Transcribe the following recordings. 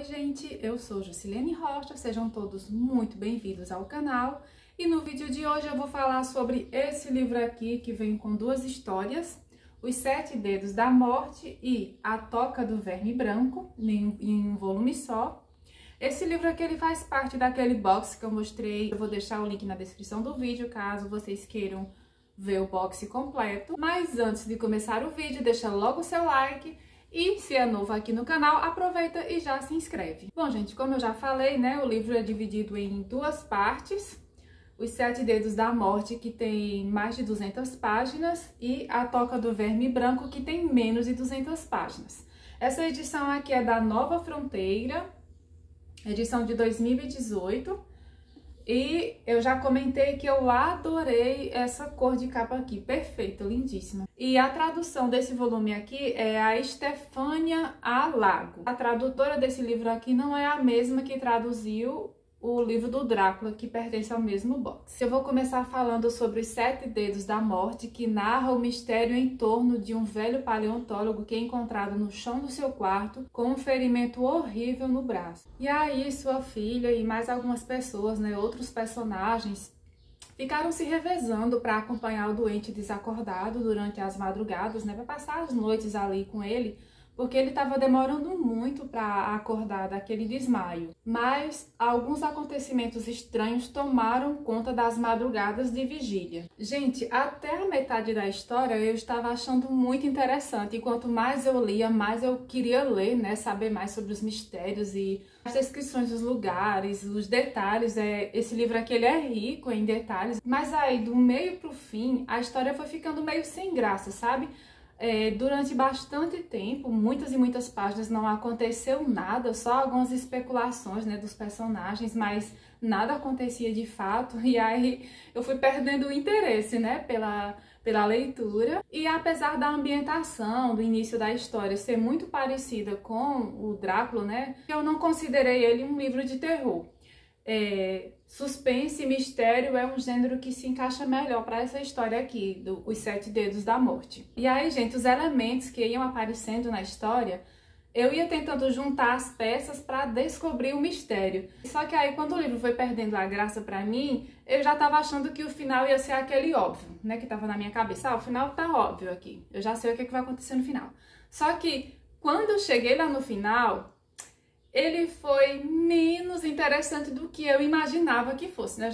gente, eu sou Juscelene Rocha, sejam todos muito bem-vindos ao canal. E no vídeo de hoje eu vou falar sobre esse livro aqui, que vem com duas histórias, Os Sete Dedos da Morte e A Toca do Verme Branco, em um volume só. Esse livro aqui ele faz parte daquele box que eu mostrei, eu vou deixar o link na descrição do vídeo, caso vocês queiram ver o box completo. Mas antes de começar o vídeo, deixa logo o seu like. E se é novo aqui no canal, aproveita e já se inscreve. Bom, gente, como eu já falei, né, o livro é dividido em duas partes. Os Sete Dedos da Morte, que tem mais de 200 páginas, e A Toca do Verme Branco, que tem menos de 200 páginas. Essa edição aqui é da Nova Fronteira, edição de 2018. E eu já comentei que eu adorei essa cor de capa aqui, perfeita, lindíssima. E a tradução desse volume aqui é a Estefânia Alago. A tradutora desse livro aqui não é a mesma que traduziu o livro do Drácula, que pertence ao mesmo box. Eu vou começar falando sobre os Sete Dedos da Morte, que narra o mistério em torno de um velho paleontólogo que é encontrado no chão do seu quarto com um ferimento horrível no braço. E aí sua filha e mais algumas pessoas, né, outros personagens, ficaram se revezando para acompanhar o doente desacordado durante as madrugadas, né, para passar as noites ali com ele, porque ele estava demorando muito para acordar daquele desmaio. Mas alguns acontecimentos estranhos tomaram conta das madrugadas de vigília. Gente, até a metade da história eu estava achando muito interessante. E quanto mais eu lia, mais eu queria ler, né? Saber mais sobre os mistérios e as descrições dos lugares, os detalhes. Esse livro aqui ele é rico em detalhes. Mas aí, do meio pro fim, a história foi ficando meio sem graça, sabe? Durante bastante tempo, muitas e muitas páginas, não aconteceu nada, só algumas especulações, né, dos personagens, mas nada acontecia de fato, e aí eu fui perdendo o interesse, né, pela leitura. E apesar da ambientação do início da história ser muito parecida com o Drácula, né, eu não considerei ele um livro de terror. Suspense e mistério é um gênero que se encaixa melhor para essa história aqui, Os Sete Dedos da Morte. E aí, gente, os elementos que iam aparecendo na história, eu ia tentando juntar as peças para descobrir o mistério. Só que aí, quando o livro foi perdendo a graça para mim, eu já estava achando que o final ia ser aquele óbvio, né, que estava na minha cabeça. Ah, o final tá óbvio aqui, eu já sei o que vai acontecer no final. Só que, quando eu cheguei lá no final, ele foi menos interessante do que eu imaginava que fosse, né?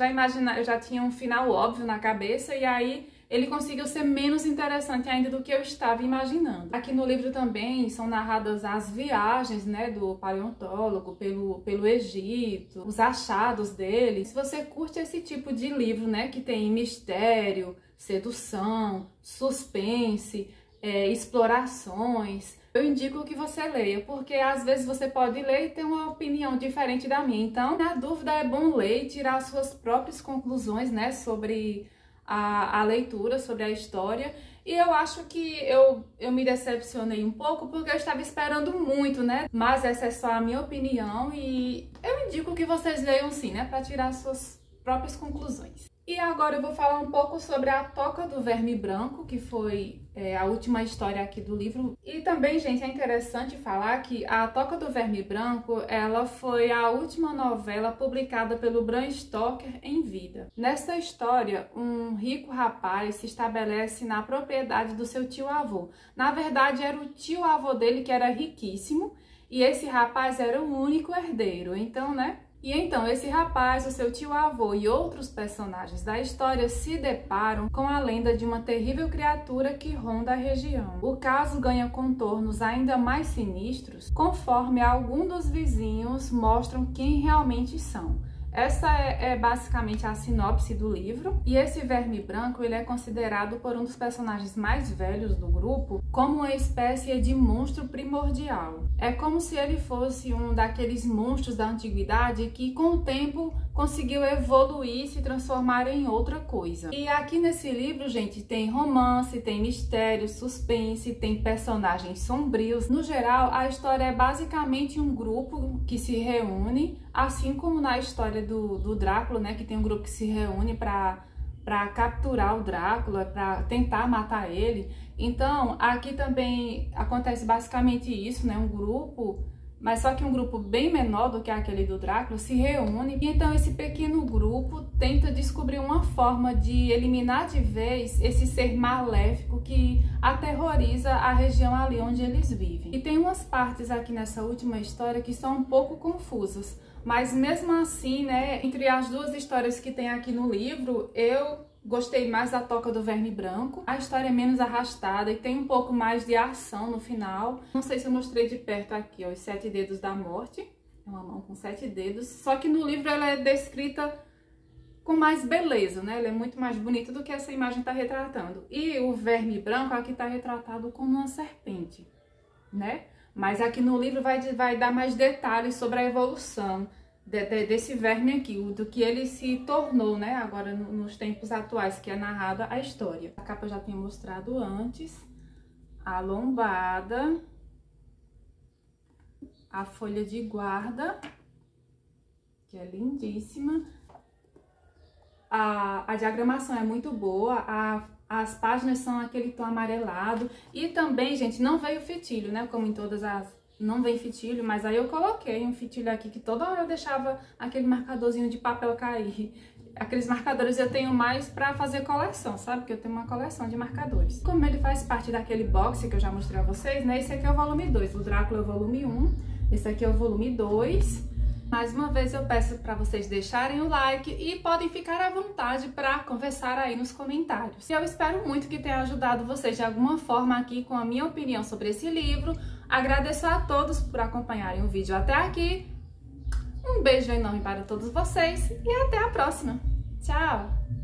Eu já tinha um final óbvio na cabeça e aí ele conseguiu ser menos interessante ainda do que eu estava imaginando. Aqui no livro também são narradas as viagens, né, do paleontólogo pelo Egito, os achados dele. Se você curte esse tipo de livro, né, que tem mistério, sedução, suspense, explorações, eu indico que você leia, porque às vezes você pode ler e ter uma opinião diferente da minha. Então, na dúvida, é bom ler e tirar as suas próprias conclusões, né, sobre a leitura, sobre a história. E eu acho que eu me decepcionei um pouco, porque eu estava esperando muito, né? Mas essa é só a minha opinião e eu indico que vocês leiam sim, né, para tirar as suas próprias conclusões. E agora eu vou falar um pouco sobre A Toca do Verme Branco, que foi a última história aqui do livro. E também, gente, é interessante falar que A Toca do Verme Branco, ela foi a última novela publicada pelo Bram Stoker em vida. Nessa história, um rico rapaz se estabelece na propriedade do seu tio-avô. Na verdade, era o tio-avô dele que era riquíssimo, e esse rapaz era o único herdeiro. Então, né? E então, esse rapaz, o seu tio-avô e outros personagens da história se deparam com a lenda de uma terrível criatura que ronda a região. O caso ganha contornos ainda mais sinistros conforme alguns dos vizinhos mostram quem realmente são. Essa é basicamente a sinopse do livro, e esse verme branco ele é considerado por um dos personagens mais velhos do grupo como uma espécie de monstro primordial. É como se ele fosse um daqueles monstros da antiguidade que com o tempo conseguiu evoluir e se transformar em outra coisa. E aqui nesse livro, gente, tem romance, tem mistério, suspense, tem personagens sombrios. No geral, a história é basicamente um grupo que se reúne, assim como na história do Drácula, né, que tem um grupo que se reúne para capturar o Drácula, para tentar matar ele. Então, aqui também acontece basicamente isso, né, um grupo mas só que um grupo bem menor do que aquele do Drácula se reúne, e então esse pequeno grupo tenta descobrir uma forma de eliminar de vez esse ser maléfico que aterroriza a região ali onde eles vivem. E tem umas partes aqui nessa última história que são um pouco confusas, mas mesmo assim, né, entre as duas histórias que tem aqui no livro, eu gostei mais da Toca do Verme Branco. A história é menos arrastada e tem um pouco mais de ação no final. Não sei se eu mostrei de perto aqui, ó, os 7 dedos da morte. É uma mão com 7 dedos. Só que no livro ela é descrita com mais beleza, né? Ela é muito mais bonita do que essa imagem está retratando. E o verme branco aqui está retratado como uma serpente, né? Mas aqui no livro vai dar mais detalhes sobre a evolução desse verme aqui, do que ele se tornou, né, agora nos tempos atuais, que é narrada a história. A capa eu já tinha mostrado antes, a lombada, a folha de guarda, que é lindíssima, a diagramação é muito boa, as páginas são aquele tom amarelado, e também, gente, não veio fitilho, né, como em todas as... Não vem fitilho, mas aí eu coloquei um fitilho aqui que toda hora eu deixava aquele marcadorzinho de papel cair. Aqueles marcadores eu tenho mais pra fazer coleção, sabe? Porque eu tenho uma coleção de marcadores. Como ele faz parte daquele box que eu já mostrei a vocês, né? Esse aqui é o volume 2, o Drácula é o volume 1, esse aqui é o volume 2. Mais uma vez eu peço para vocês deixarem o like e podem ficar à vontade para conversar aí nos comentários. E eu espero muito que tenha ajudado vocês de alguma forma aqui com a minha opinião sobre esse livro. Agradeço a todos por acompanharem o vídeo até aqui. Um beijo enorme para todos vocês e até a próxima. Tchau!